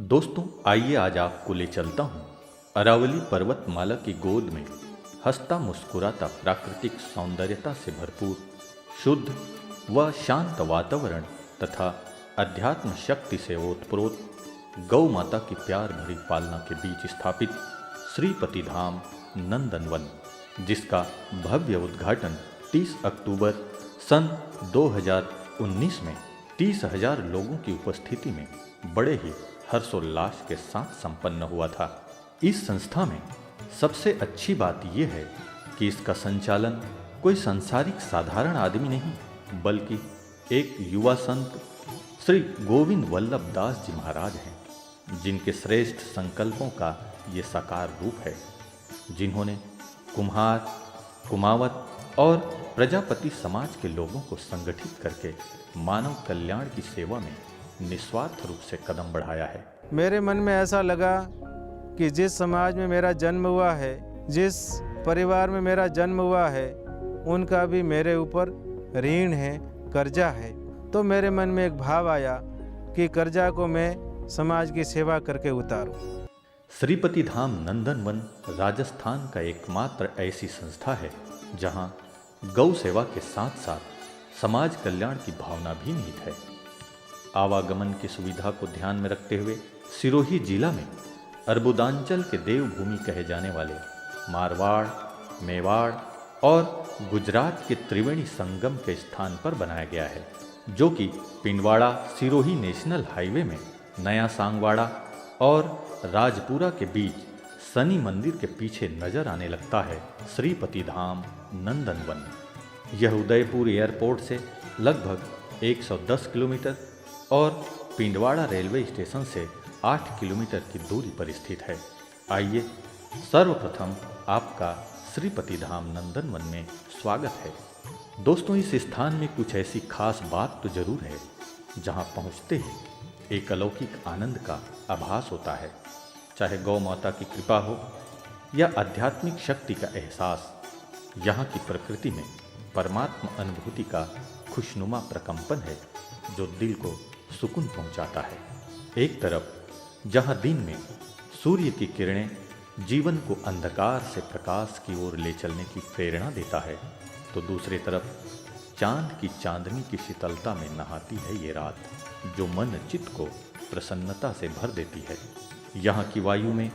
दोस्तों, आइए आज आपको ले चलता हूँ अरावली पर्वतमाला की गोद में हंसता मुस्कुराता प्राकृतिक सौंदर्यता से भरपूर शुद्ध व शांत वातावरण तथा अध्यात्म शक्ति से ओतप्रोत गौ माता की प्यार भरी पालना के बीच स्थापित श्रीपति धाम नंदनवन, जिसका भव्य उद्घाटन 30 अक्टूबर सन 2019 में 30,000 लोगों की उपस्थिति में बड़े ही हर्षोल्लास के साथ संपन्न हुआ था। इस संस्था में सबसे अच्छी बात यह है कि इसका संचालन कोई सांसारिक साधारण आदमी नहीं, बल्कि एक युवा संत श्री गोविंद वल्लभ दास जी महाराज हैं, जिनके श्रेष्ठ संकल्पों का ये साकार रूप है, जिन्होंने कुम्हार, कुमावत और प्रजापति समाज के लोगों को संगठित करके मानव कल्याण की सेवा में निस्वार्थ रूप से कदम बढ़ाया है। मेरे मन में ऐसा लगा कि जिस समाज में मेरा जन्म हुआ है, जिस परिवार में मेरा जन्म हुआ है, उनका भी मेरे ऊपर ऋण है, कर्जा है। तो मेरे मन में एक भाव आया कि कर्जा को मैं समाज की सेवा करके उतारूं। श्रीपति धाम नंदनवन राजस्थान का एकमात्र ऐसी संस्था है जहां गौ सेवा के साथ साथ समाज कल्याण की भावना भी निहित है। आवागमन की सुविधा को ध्यान में रखते हुए सिरोही जिला में अर्बुदांचल के देवभूमि कहे जाने वाले मारवाड़, मेवाड़ और गुजरात के त्रिवेणी संगम के स्थान पर बनाया गया है, जो कि पिंडवाड़ा सिरोही नेशनल हाईवे में नया सांगवाड़ा और राजपुरा के बीच शनि मंदिर के पीछे नजर आने लगता है। श्रीपति धाम नंदनवन यह उदयपुर एयरपोर्ट से लगभग 110 किलोमीटर और पिंडवाड़ा रेलवे स्टेशन से 8 किलोमीटर की दूरी पर स्थित है। आइए सर्वप्रथम आपका श्रीपति धाम नंदनवन में स्वागत है। दोस्तों, इस स्थान में कुछ ऐसी खास बात तो जरूर है जहां पहुंचते ही एक अलौकिक आनंद का आभास होता है। चाहे गौ माता की कृपा हो या आध्यात्मिक शक्ति का एहसास, यहाँ की प्रकृति में परमात्मा अनुभूति का खुशनुमा प्रकंपन है जो दिल को सुकून पहुंचाता है। एक तरफ जहां दिन में सूर्य की किरणें जीवन को अंधकार से प्रकाश की ओर ले चलने की प्रेरणा देता है, तो दूसरी तरफ चांद की चांदनी की शीतलता में नहाती है ये रात, जो मन चित्त को प्रसन्नता से भर देती है। यहाँ की वायु में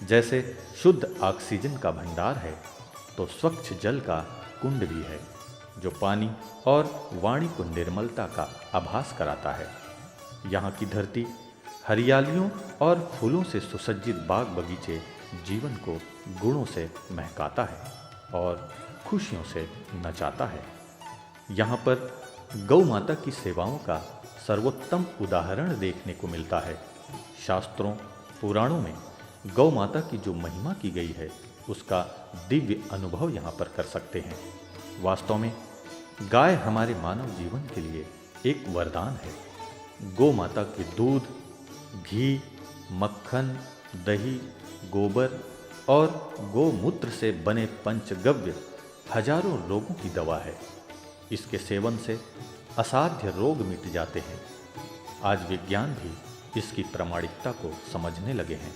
जैसे शुद्ध ऑक्सीजन का भंडार है, तो स्वच्छ जल का कुंड भी है, जो पानी और वाणी को निर्मलता का आभास कराता है। यहाँ की धरती हरियालियों और फूलों से सुसज्जित बाग बगीचे जीवन को गुणों से महकाता है और खुशियों से नचाता है। यहाँ पर गौ माता की सेवाओं का सर्वोत्तम उदाहरण देखने को मिलता है। शास्त्रों पुराणों में गौ माता की जो महिमा की गई है, उसका दिव्य अनुभव यहाँ पर कर सकते हैं। वास्तव में गाय हमारे मानव जीवन के लिए एक वरदान है। गौ माता के दूध, घी, मक्खन, दही, गोबर और गोमूत्र से बने पंचगव्य हजारों रोगों की दवा है। इसके सेवन से असाध्य रोग मिट जाते हैं। आज विज्ञान भी इसकी प्रामाणिकता को समझने लगे हैं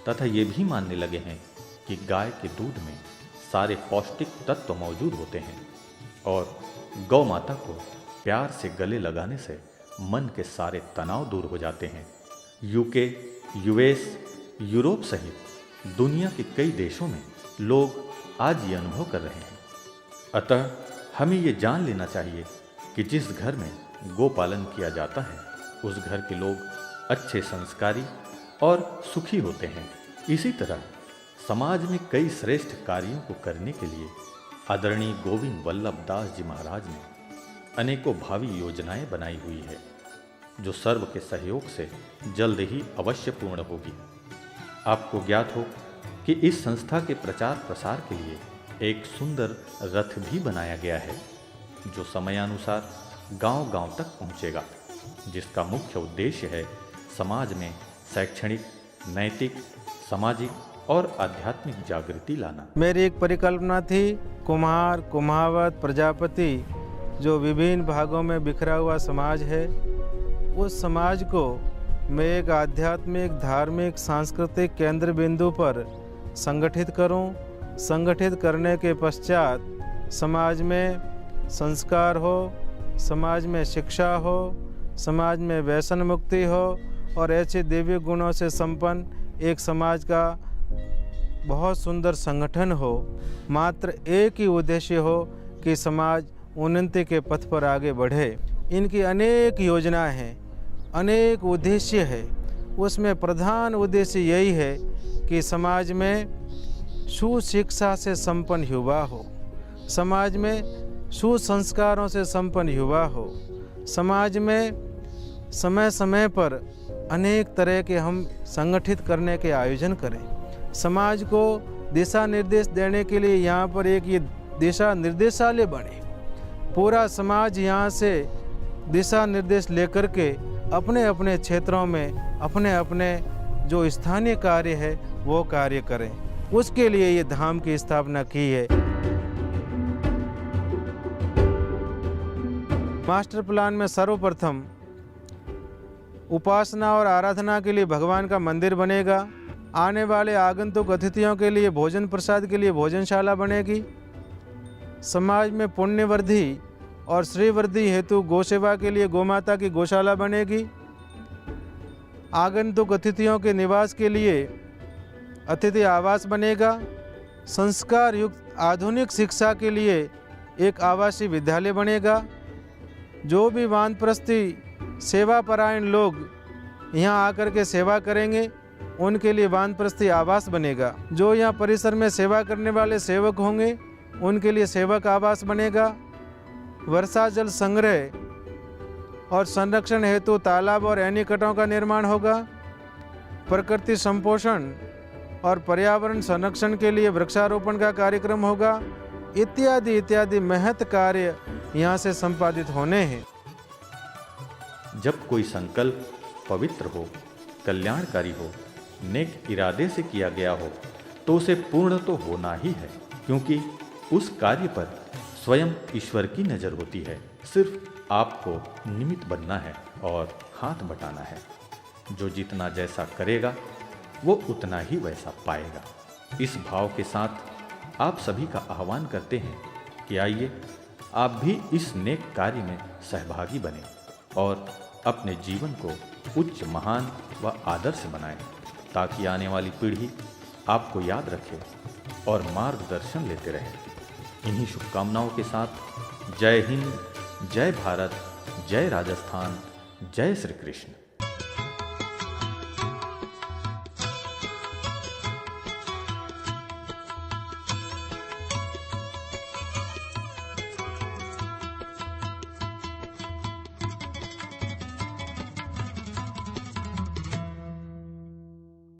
तथा ये भी मानने लगे हैं कि गाय के दूध में सारे पौष्टिक तत्व मौजूद होते हैं और गौ माता को प्यार से गले लगाने से मन के सारे तनाव दूर हो जाते हैं। यूके, यूएस, यूरोप सहित दुनिया के कई देशों में लोग आज ये अनुभव कर रहे हैं। अतः हमें ये जान लेना चाहिए कि जिस घर में गौ पालन किया जाता है, उस घर के लोग अच्छे संस्कारी और सुखी होते हैं। इसी तरह समाज में कई श्रेष्ठ कार्यों को करने के लिए आदरणीय गोविंद वल्लभ दास जी महाराज ने अनेकों भावी योजनाएं बनाई हुई है, जो सर्व के सहयोग से जल्द ही अवश्य पूर्ण होगी। आपको ज्ञात हो कि इस संस्था के प्रचार प्रसार के लिए एक सुंदर रथ भी बनाया गया है, जो समयानुसार गांव-गांव तक पहुंचेगा, जिसका मुख्य उद्देश्य है समाज में शैक्षणिक, नैतिक, सामाजिक और आध्यात्मिक जागृति लाना। मेरी एक परिकल्पना थी, कुम्हार, कुम्हावत, प्रजापति जो विभिन्न भागों में बिखरा हुआ समाज है, उस समाज को मैं एक आध्यात्मिक, धार्मिक, सांस्कृतिक केंद्र बिंदु पर संगठित करूं। संगठित करने के पश्चात समाज में संस्कार हो, समाज में शिक्षा हो, समाज में व्यसन मुक्ति हो और ऐसे दिव्य गुणों से संपन्न एक समाज का बहुत सुंदर संगठन हो। मात्र एक ही उद्देश्य हो कि समाज उन्नति के पथ पर आगे बढ़े। इनकी अनेक योजनाएं हैं, अनेक उद्देश्य है। उसमें प्रधान उद्देश्य यही है कि समाज में सुशिक्षा से संपन्न युवा हो, समाज में सुसंस्कारों से संपन्न युवा हो, समाज में समय समय पर अनेक तरह के हम संगठित करने के आयोजन करें। समाज को दिशा निर्देश देने के लिए यहाँ पर एक ये दिशा निर्देशालय बने। पूरा समाज यहाँ से दिशा निर्देश लेकर के अपने अपने क्षेत्रों में अपने अपने जो स्थानीय कार्य है वो कार्य करें। उसके लिए ये धाम की स्थापना की है। मास्टर प्लान में सर्वप्रथम उपासना और आराधना के लिए भगवान का मंदिर बनेगा। आने वाले आगंतुक अतिथियों के लिए भोजन प्रसाद के लिए भोजनशाला बनेगी। समाज में पुण्य वृद्धि और श्री वृद्धि हेतु गौसेवा के लिए गौमाता की गौशाला बनेगी। आगंतुक अतिथियों के निवास के लिए अतिथि आवास बनेगा। संस्कार युक्त आधुनिक शिक्षा के लिए एक आवासीय विद्यालय बनेगा। जो भी वानप्रस्थी सेवापरायण लोग यहाँ आकर के सेवा करेंगे उनके लिए वानप्रस्थी आवास बनेगा। जो यहाँ परिसर में सेवा करने वाले सेवक होंगे उनके लिए सेवक आवास बनेगा। वर्षा जल संग्रह और संरक्षण हेतु तालाब और एनीकटों का निर्माण होगा। प्रकृति संपोषण और पर्यावरण संरक्षण के लिए वृक्षारोपण का कार्यक्रम होगा। इत्यादि इत्यादि महत् कार्य यहाँ से संपादित होने हैं। जब कोई संकल्प पवित्र हो, कल्याणकारी हो, नेक इरादे से किया गया हो तो उसे पूर्ण तो होना ही है, क्योंकि उस कार्य पर स्वयं ईश्वर की नज़र होती है। सिर्फ आपको निमित्त बनना है और हाथ बटाना है। जो जितना जैसा करेगा वो उतना ही वैसा पाएगा। इस भाव के साथ आप सभी का आह्वान करते हैं कि आइए आप भी इस नेक कार्य में सहभागी बने और अपने जीवन को उच्च, महान व आदर्श बनाएं, ताकि आने वाली पीढ़ी आपको याद रखे और मार्गदर्शन लेते रहे। इन्हीं शुभकामनाओं के साथ जय हिंद, जय भारत, जय राजस्थान, जय श्री कृष्ण।